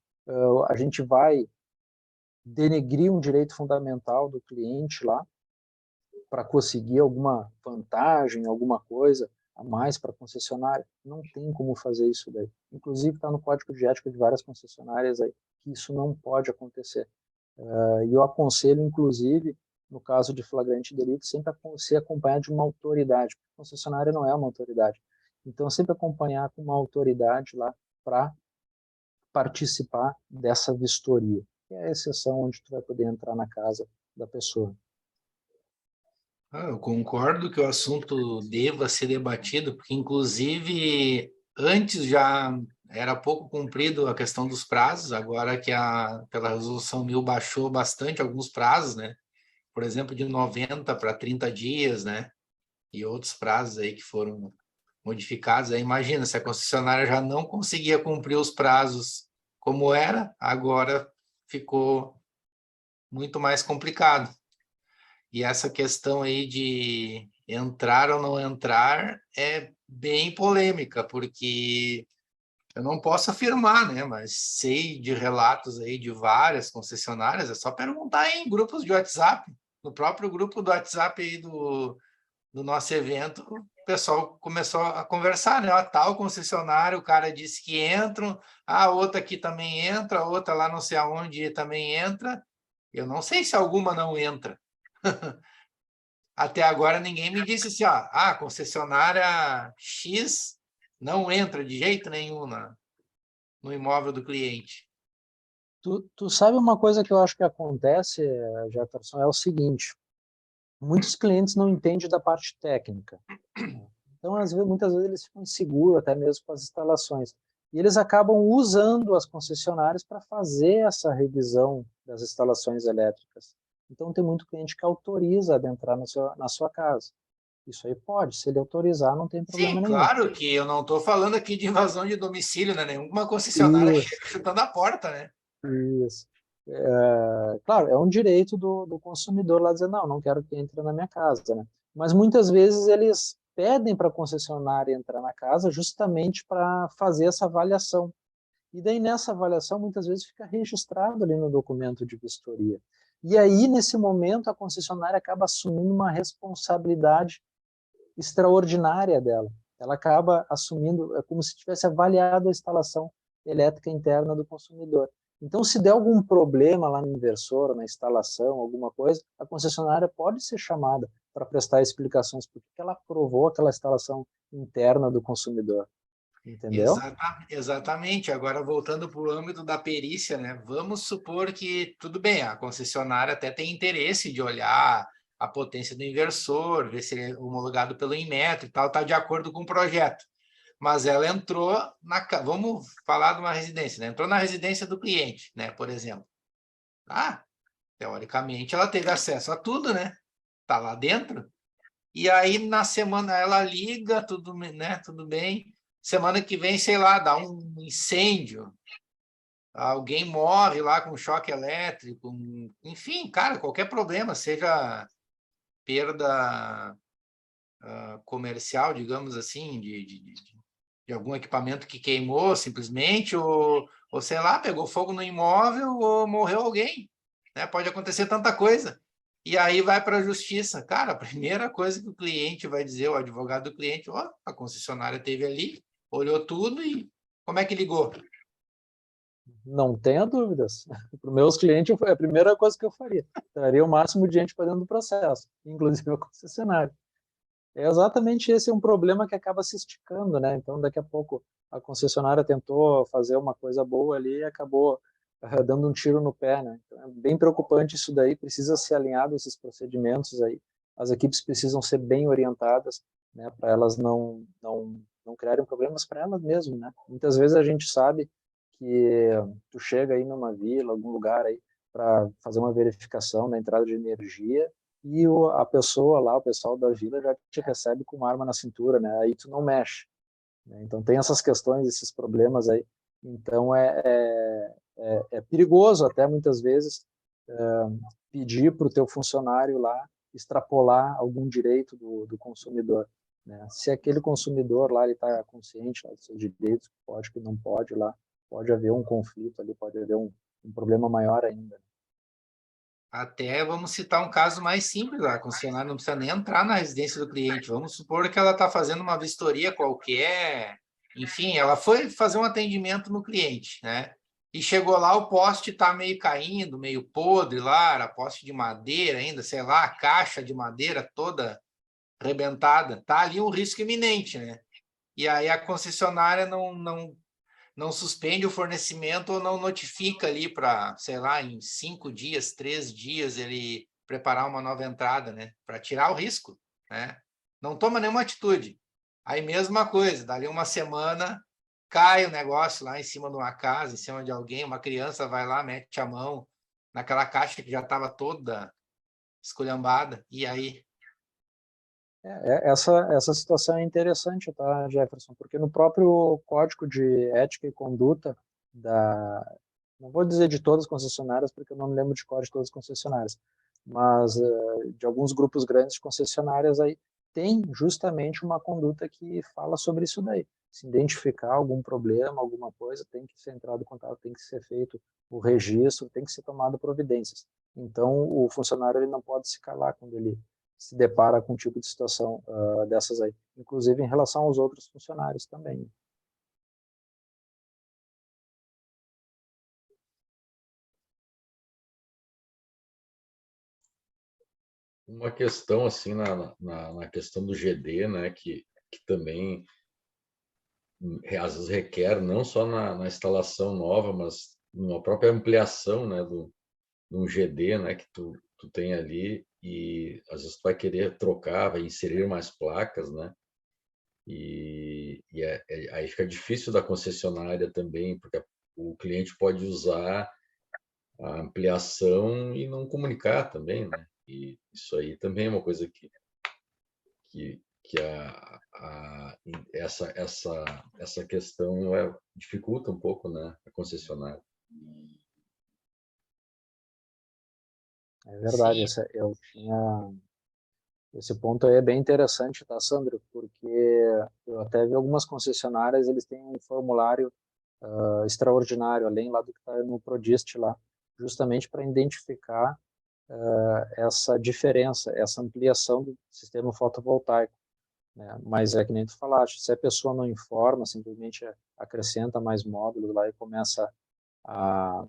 A gente vai denegrir um direito fundamental do cliente lá para conseguir alguma vantagem, alguma coisa a mais para a concessionária. Não tem como fazer isso daí. Inclusive está no código de ética de várias concessionárias aí que isso não pode acontecer. E eu aconselho, inclusive, no caso de flagrante delito, sempre ser acompanhado de uma autoridade. A concessionária não é uma autoridade. Então, sempre acompanhar com uma autoridade lá para participar dessa vistoria. Que é a exceção onde tu vai poder entrar na casa da pessoa. Eu concordo que o assunto deva ser debatido, porque, inclusive, antes já era pouco cumprido a questão dos prazos, agora que pela Resolução 1000 baixou bastante alguns prazos, né? Por exemplo, de 90 para 30 dias, né? E outros prazos aí que foram modificados. Aí, imagina, se a concessionária já não conseguia cumprir os prazos como era, agora ficou muito mais complicado. E essa questão aí de entrar ou não entrar é bem polêmica, porque eu não posso afirmar, né? Mas sei de relatos aí de várias concessionárias, é só perguntar em grupos de WhatsApp. No próprio grupo do WhatsApp aí do nosso evento, o pessoal começou a conversar, né? A tal concessionária, o cara disse que entram, a outra aqui também entra, a outra lá não sei aonde também entra. Eu não sei se alguma não entra. Até agora ninguém me disse assim, ó, concessionária X não entra de jeito nenhum no imóvel do cliente. Tu sabe uma coisa que eu acho que acontece, Jefferson, é o seguinte: muitos clientes não entendem da parte técnica. Então, muitas vezes eles ficam inseguros até mesmo com as instalações. E eles acabam usando as concessionárias para fazer essa revisão das instalações elétricas. Então, tem muito cliente que autoriza a adentrar na sua casa. Isso aí pode, se ele autorizar, não tem problema Sim, nenhum. claro que eu não estou falando aqui de invasão de domicílio, né? Nenhuma concessionária chega chutando a porta, né? Isso. Claro, é um direito do consumidor lá dizer, não quero que entre na minha casa, né? Mas muitas vezes eles pedem para a concessionária entrar na casa justamente para fazer essa avaliação. E daí nessa avaliação muitas vezes fica registrado ali no documento de vistoria. E aí nesse momento a concessionária acaba assumindo uma responsabilidade extraordinária dela. Ela acaba assumindo, é como se tivesse avaliado a instalação elétrica interna do consumidor. Então, se der algum problema lá no inversor, na instalação, alguma coisa, a concessionária pode ser chamada para prestar explicações porque ela aprovou aquela instalação interna do consumidor. Entendeu? Exatamente. Agora, voltando para o âmbito da perícia, né? Vamos supor que, tudo bem, a concessionária até tem interesse de olhar a potência do inversor, ver se ele é homologado pelo Inmetro e tal, está de acordo com o projeto. Mas ela entrou vamos falar de uma residência, né? Entrou na residência do cliente, né? Por exemplo. Teoricamente, ela teve acesso a tudo, né? Tá lá dentro. E aí, na semana, ela liga, tudo, né? Tudo bem. Semana que vem, sei lá, dá um incêndio. Alguém morre lá com choque elétrico. Enfim, cara, qualquer problema, seja perda comercial, digamos assim, de algum equipamento que queimou simplesmente, ou sei lá, pegou fogo no imóvel, ou morreu alguém, né? Pode acontecer tanta coisa. E aí vai para a justiça. Cara, a primeira coisa que o cliente vai dizer, o advogado do cliente, a concessionária teve ali, olhou tudo e como é que ligou? Não tenha dúvidas. Para os meus clientes, é a primeira coisa que eu faria. Traria o máximo de gente para dentro do processo, inclusive a concessionária. É exatamente esse um problema que acaba se esticando, né? Então, daqui a pouco, a concessionária tentou fazer uma coisa boa ali e acabou dando um tiro no pé, né? Então, é bem preocupante isso daí, precisa ser alinhado esses procedimentos aí. As equipes precisam ser bem orientadas, né? Para elas não criarem problemas para elas mesmas, né? Muitas vezes a gente sabe que tu chega aí numa vila, algum lugar aí, para fazer uma verificação da entrada de energia e a pessoa lá, o pessoal da vila já te recebe com uma arma na cintura, né? Aí tu não mexe, né? Então tem essas questões, esses problemas aí. Então é perigoso até muitas vezes pedir para o teu funcionário lá extrapolar algum direito do consumidor, né? Se aquele consumidor lá ele está consciente lá, dos seus direitos, pode que não pode lá, pode haver um conflito ali, pode haver um problema maior ainda. Até vamos citar um caso mais simples, a concessionária não precisa nem entrar na residência do cliente. Vamos supor que ela está fazendo uma vistoria qualquer, enfim, ela foi fazer um atendimento no cliente, né? E chegou lá, o poste está meio caindo, meio podre lá, era poste de madeira ainda, sei lá, a caixa de madeira toda arrebentada. Tá ali um risco iminente, né? E aí a concessionária não suspende o fornecimento ou não notifica ali para, sei lá, em 5 dias, 3 dias, ele preparar uma nova entrada, né? Para tirar o risco, né? Não toma nenhuma atitude. Aí, mesma coisa, dali uma semana, cai o negócio lá em cima de uma casa, em cima de alguém, uma criança vai lá, mete a mão naquela caixa que já estava toda esculhambada, e aí? Essa situação é interessante, tá, Jefferson? Porque no próprio Código de Ética e Conduta não vou dizer de todas as concessionárias, porque eu não me lembro de cor de todas as concessionárias, mas de alguns grupos grandes de concessionárias aí tem justamente uma conduta que fala sobre isso daí. Se identificar algum problema, alguma coisa, tem que ser entrado em contato, tem que ser feito o registro, tem que ser tomado providências. Então, o funcionário ele não pode se calar quando ele se depara com um tipo de situação dessas aí, inclusive em relação aos outros funcionários também. Uma questão assim na questão do GD, né, que também às vezes requer não só na instalação nova, mas numa própria ampliação, né, de um GD, né, que tu tem ali e às vezes tu vai querer trocar, vai inserir mais placas, né, aí fica difícil da concessionária também, porque o cliente pode usar a ampliação e não comunicar também, né? E isso aí também é uma coisa que essa questão dificulta um pouco, né, a concessionária. É verdade, Sim, esse ponto aí é bem interessante, tá, Sandro? Porque eu até vi algumas concessionárias, eles têm um formulário extraordinário, além lá do que está no Prodist lá, justamente para identificar essa diferença, essa ampliação do sistema fotovoltaico, né? Mas é que nem tu falaste, se a pessoa não informa, simplesmente acrescenta mais módulos lá e começa a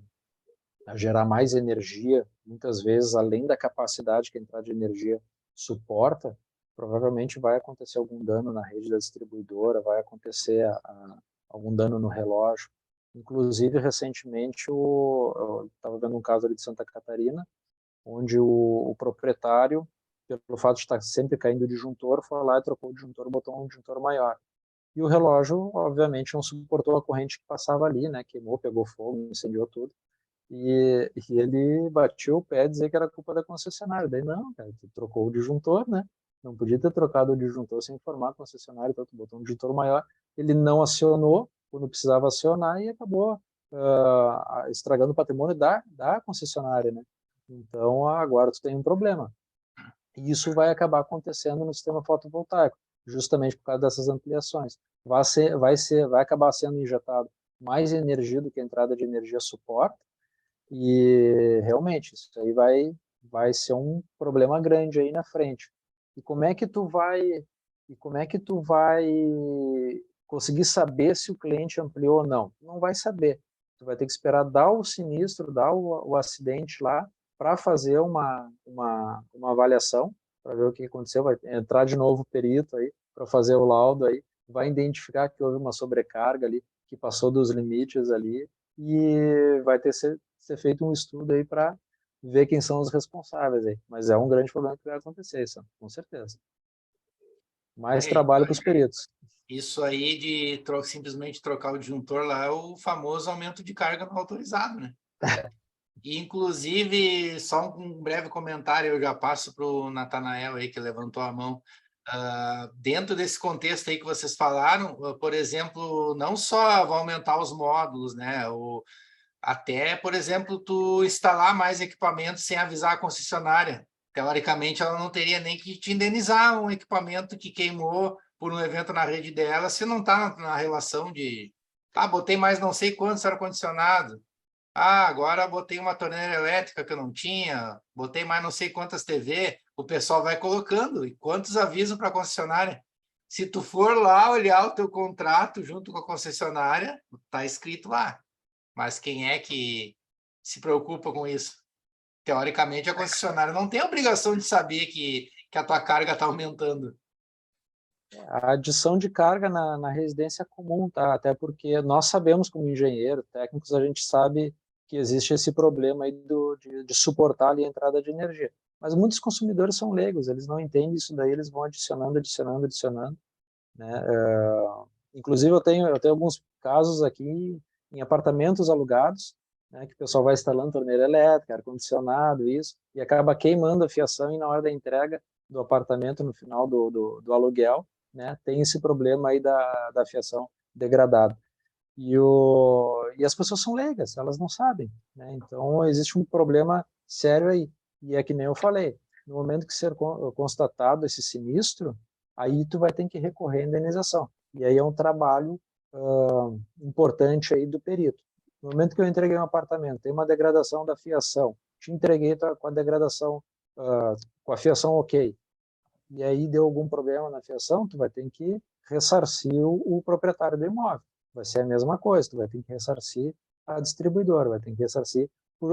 a gerar mais energia, muitas vezes além da capacidade que a entrada de energia suporta, provavelmente vai acontecer algum dano na rede da distribuidora, vai acontecer algum dano no relógio. Inclusive, recentemente, eu estava vendo um caso ali de Santa Catarina, onde o proprietário, pelo fato de estar sempre caindo o disjuntor, foi lá e trocou o disjuntor, botou um disjuntor maior. E o relógio, obviamente, não suportou a corrente que passava ali, né? Queimou, pegou fogo, incendiou tudo. E ele bateu o pé e dizia que era culpa da concessionária. Daí, não, cara, tu trocou o disjuntor, né? Não podia ter trocado o disjuntor sem informar a concessionária, então tu botou um disjuntor maior. Ele não acionou quando precisava acionar e acabou estragando o patrimônio da concessionária, né? Então, agora tu tem um problema. E isso vai acabar acontecendo no sistema fotovoltaico, justamente por causa dessas ampliações. Vai acabar sendo injetado mais energia do que a entrada de energia suporta, e realmente isso aí vai ser um problema grande aí na frente. E como é que tu vai conseguir saber se o cliente ampliou ou não? Não vai saber. Tu vai ter que esperar dar o sinistro, dar o acidente lá para fazer uma avaliação, para ver o que aconteceu, vai entrar de novo o perito aí para fazer o laudo aí, vai identificar que houve uma sobrecarga ali, que passou dos limites ali, e vai ser feito um estudo aí para ver quem são os responsáveis aí. Mas é um grande problema que vai acontecer, isso, com certeza. Mais trabalho para os peritos. Isso aí de simplesmente trocar o disjuntor lá é o famoso aumento de carga não autorizado, né? E, inclusive, só um breve comentário, eu já passo para o Natanael aí, que levantou a mão. Dentro desse contexto aí que vocês falaram, por exemplo, não só vão aumentar os módulos, né? Até, por exemplo, tu instalar mais equipamentos sem avisar a concessionária. Teoricamente, ela não teria nem que te indenizar um equipamento que queimou por um evento na rede dela, se não está na relação de botei mais não sei quantos ar-condicionado. Agora botei uma torneira elétrica que eu não tinha, botei mais não sei quantas TV, o pessoal vai colocando. E quantos avisos para a concessionária? Se tu for lá olhar o teu contrato junto com a concessionária, está escrito lá. Mas quem é que se preocupa com isso? Teoricamente, a concessionária não tem a obrigação de saber que a tua carga está aumentando. A adição de carga na residência comum, tá? Até porque nós sabemos, como engenheiro, técnicos, a gente sabe que existe esse problema aí de suportar ali a entrada de energia. Mas muitos consumidores são leigos, eles não entendem isso daí, eles vão adicionando, né? Inclusive, eu tenho alguns casos aqui em apartamentos alugados, né, que o pessoal vai instalando torneira elétrica, ar-condicionado, isso, e acaba queimando a fiação e na hora da entrega do apartamento, no final do aluguel, né, tem esse problema aí da fiação degradada. E as pessoas são leigas, elas não sabem, né? Então existe um problema sério aí. E é que nem eu falei, no momento que ser constatado esse sinistro, aí tu vai ter que recorrer à indenização. E aí é um trabalho importante aí do perito. No momento que eu entreguei um apartamento, tem uma degradação da fiação, te entreguei com a degradação, com a fiação ok, e aí deu algum problema na fiação, tu vai ter que ressarcir o proprietário do imóvel. Vai ser a mesma coisa, tu vai ter que ressarcir a distribuidora, vai ter que ressarcir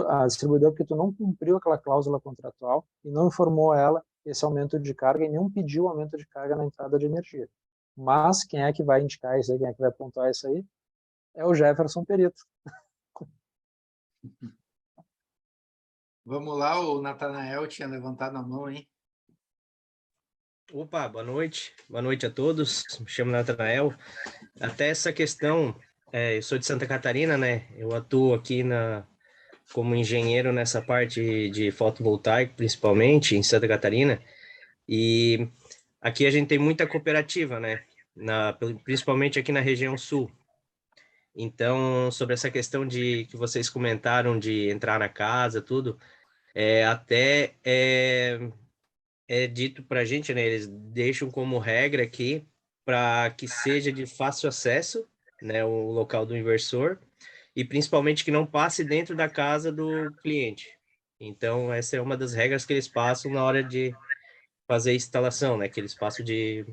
a distribuidora porque tu não cumpriu aquela cláusula contratual e não informou ela esse aumento de carga e não pediu aumento de carga na entrada de energia. Mas quem é que vai indicar isso aí, quem é que vai pontuar isso aí? É o Jefferson Perito. Vamos lá, o Natanael tinha levantado a mão, hein? Opa, boa noite a todos, me chamo Natanael. Até essa questão, eu sou de Santa Catarina, né? Eu atuo aqui como engenheiro nessa parte de fotovoltaico, principalmente em Santa Catarina, e aqui a gente tem muita cooperativa, né? Principalmente aqui na região sul. Então, sobre essa questão que vocês comentaram de entrar na casa, tudo, até é dito para a gente, né? Eles deixam como regra aqui para que seja de fácil acesso, né? O local do inversor e principalmente que não passe dentro da casa do cliente. Então, essa é uma das regras que eles passam na hora de fazer a instalação, né? Que eles passam de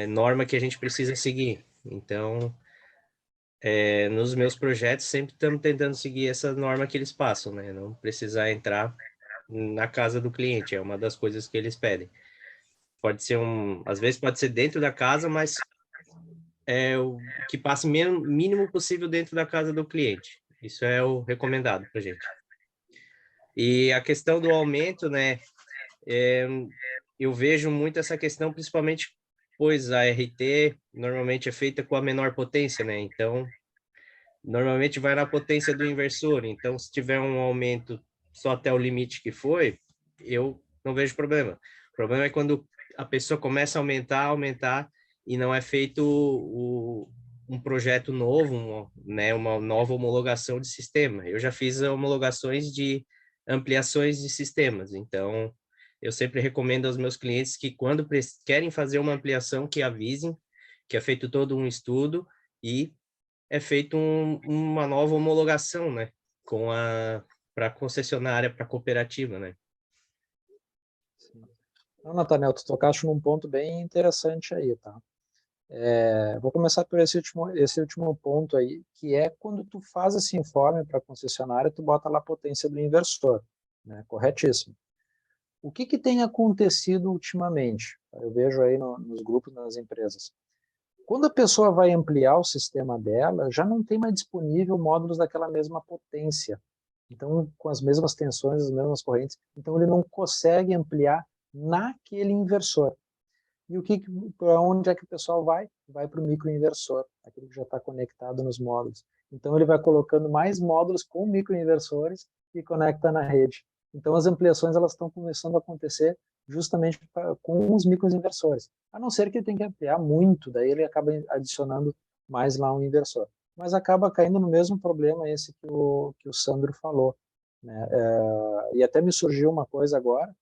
norma que a gente precisa seguir. Então, nos meus projetos sempre estamos tentando seguir essa norma que eles passam, né? Não precisar entrar na casa do cliente, é uma das coisas que eles pedem. Pode ser às vezes pode ser dentro da casa, mas o que passe mínimo possível dentro da casa do cliente. Isso é o recomendado para gente. E a questão do aumento, né? Eu vejo muito essa questão, principalmente pois a RT normalmente é feita com a menor potência, né? Então, normalmente vai na potência do inversor. Então, se tiver um aumento só até o limite que foi, eu não vejo problema. O problema é quando a pessoa começa a aumentar, e não é feito um projeto novo, né, uma nova homologação de sistema. Eu já fiz homologações de ampliações de sistemas, então eu sempre recomendo aos meus clientes que quando querem fazer uma ampliação, que avisem, que é feito todo um estudo e é feito uma nova homologação, né, para a concessionária, para a cooperativa, né? Não, Nathaniel, tu tocaste num ponto bem interessante aí, tá? Vou começar por esse último ponto aí, que é quando tu faz esse informe para a concessionária, tu bota lá a potência do inversor, né? Corretíssimo. O que tem acontecido ultimamente? Eu vejo aí nos grupos, nas empresas. Quando a pessoa vai ampliar o sistema dela, já não tem mais disponível módulos daquela mesma potência. Então, com as mesmas tensões, as mesmas correntes. Então, ele não consegue ampliar naquele inversor. E para onde é que o pessoal vai? Vai para o microinversor, aquele que já está conectado nos módulos. Então, ele vai colocando mais módulos com microinversores e conecta na rede. Então, as ampliações elas estão começando a acontecer justamente com os microinversores. A não ser que ele tenha que ampliar muito, daí ele acaba adicionando mais lá um inversor. Mas acaba caindo no mesmo problema esse que o Sandro falou, né? E até me surgiu uma coisa agora,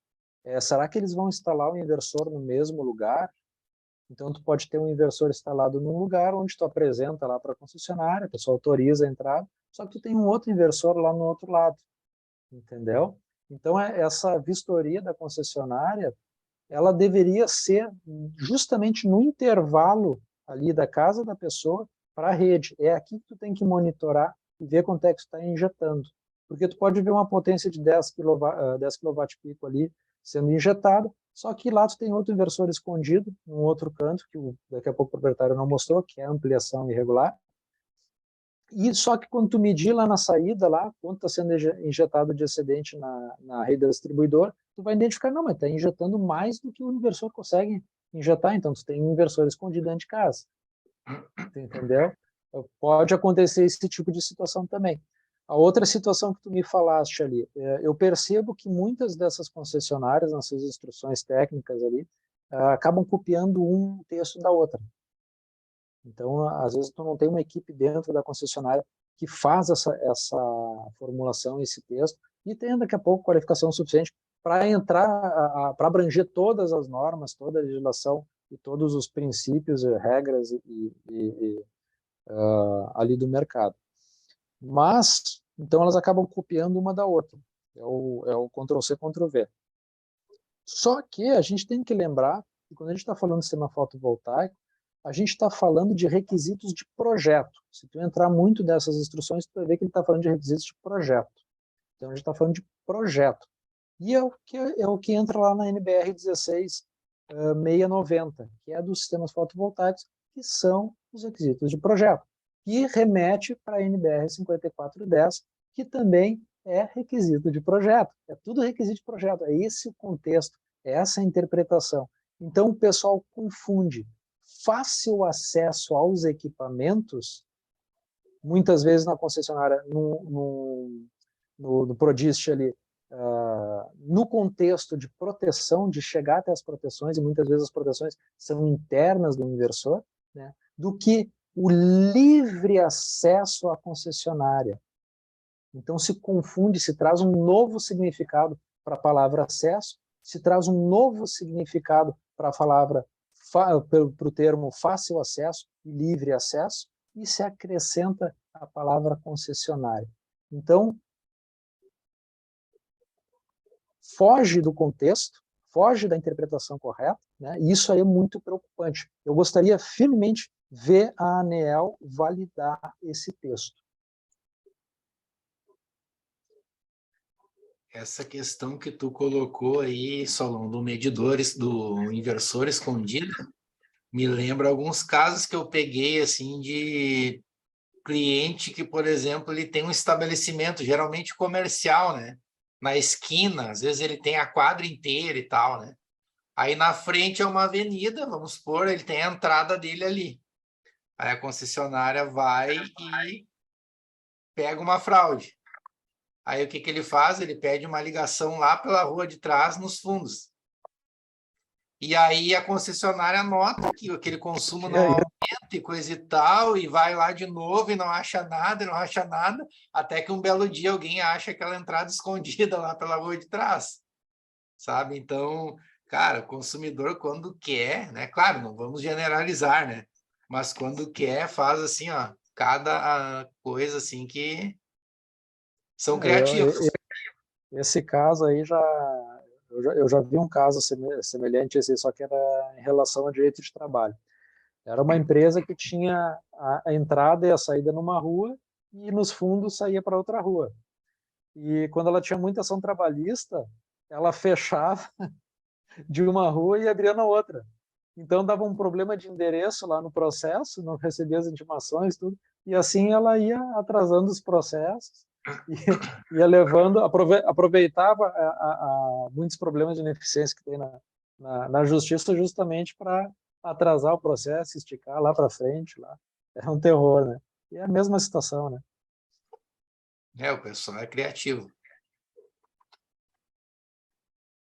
será que eles vão instalar o inversor no mesmo lugar? Então, tu pode ter um inversor instalado num lugar onde tu apresenta lá para a concessionária, a pessoa autoriza a entrada, só que tu tem um outro inversor lá no outro lado, entendeu? Então, essa vistoria da concessionária, ela deveria ser justamente no intervalo ali da casa da pessoa para a rede. É aqui que tu tem que monitorar e ver quanto é que tu está injetando. Porque tu pode ver uma potência de 10 kW ali sendo injetada, só que lá tu tem outro inversor escondido, num outro canto, que daqui a pouco o proprietário não mostrou, que é a ampliação irregular. E só que quando tu medir lá na saída, lá, quanto está sendo injetado de excedente na rede distribuidor, tu vai identificar, não, mas está injetando mais do que o inversor consegue injetar, então tu tem um inversor escondido dentro de casa. Tu entendeu? Pode acontecer esse tipo de situação também. A outra situação que tu me falaste ali, eu percebo que muitas dessas concessionárias, nas suas instruções técnicas ali, acabam copiando um texto da outra. Então, às vezes, tu não tem uma equipe dentro da concessionária que faz essa formulação, esse texto, e tem daqui a pouco qualificação suficiente para entrar, para abranger todas as normas, toda a legislação e todos os princípios, regras ali do mercado. Mas, então, elas acabam copiando uma da outra. É o Ctrl-C, Ctrl-V. Só que a gente tem que lembrar que quando a gente está falando de sistema fotovoltaico, a gente está falando de requisitos de projeto. Se tu entrar muito dessas instruções, tu vai ver que ele está falando de requisitos de projeto. Então, a gente está falando de projeto. E é o que entra lá na NBR 16690, que é dos sistemas fotovoltaicos, que são os requisitos de projeto. E remete para a NBR 5410, que também é requisito de projeto. É tudo requisito de projeto. É esse o contexto, é essa a interpretação. Então, o pessoal confunde fácil acesso aos equipamentos, muitas vezes na concessionária, no Prodist ali, no contexto de proteção, de chegar até as proteções, e muitas vezes as proteções são internas do inversor, né, do que o livre acesso à concessionária. Então se confunde, se traz um novo significado para a palavra acesso, se traz um novo significado para a palavra, para o termo fácil acesso e livre acesso, e se acrescenta a palavra concessionária. Então, foge do contexto, foge da interpretação correta, né? E isso aí é muito preocupante. Eu gostaria firmemente ver a ANEEL validar esse texto. Essa questão que tu colocou aí, Solon, do medidores, do inversor escondido, me lembra alguns casos que eu peguei, assim, de cliente que, por exemplo, ele tem um estabelecimento, geralmente comercial, né? Na esquina, às vezes ele tem a quadra inteira e tal, né? Aí na frente é uma avenida, vamos supor, ele tem a entrada dele ali. Aí a concessionária vai e pega uma fraude. Aí o que que ele faz? Ele pede uma ligação lá pela rua de trás, nos fundos. E aí a concessionária nota que aquele consumo não aumenta e coisa e tal, e vai lá de novo e não acha nada, não acha nada, até que um belo dia alguém acha aquela entrada escondida lá pela rua de trás, sabe? Então, cara, o consumidor quando quer, né? Claro, não vamos generalizar, né? Mas quando quer, faz assim, ó, cada coisa assim que são criativos. Esse caso aí eu já vi um caso semelhante a esse, só que era em relação a direito de trabalho. Era uma empresa que tinha a entrada e a saída numa rua e nos fundos saía para outra rua. E quando ela tinha muita ação trabalhista, ela fechava de uma rua e abria na outra. Então dava um problema de endereço lá no processo, não recebia as intimações, tudo, e assim ela ia atrasando os processos, ia levando, aproveitava muitos problemas de ineficiência que tem na justiça justamente para atrasar o processo, esticar lá para frente, lá. É um terror, né? E é a mesma situação, né? O pessoal é criativo.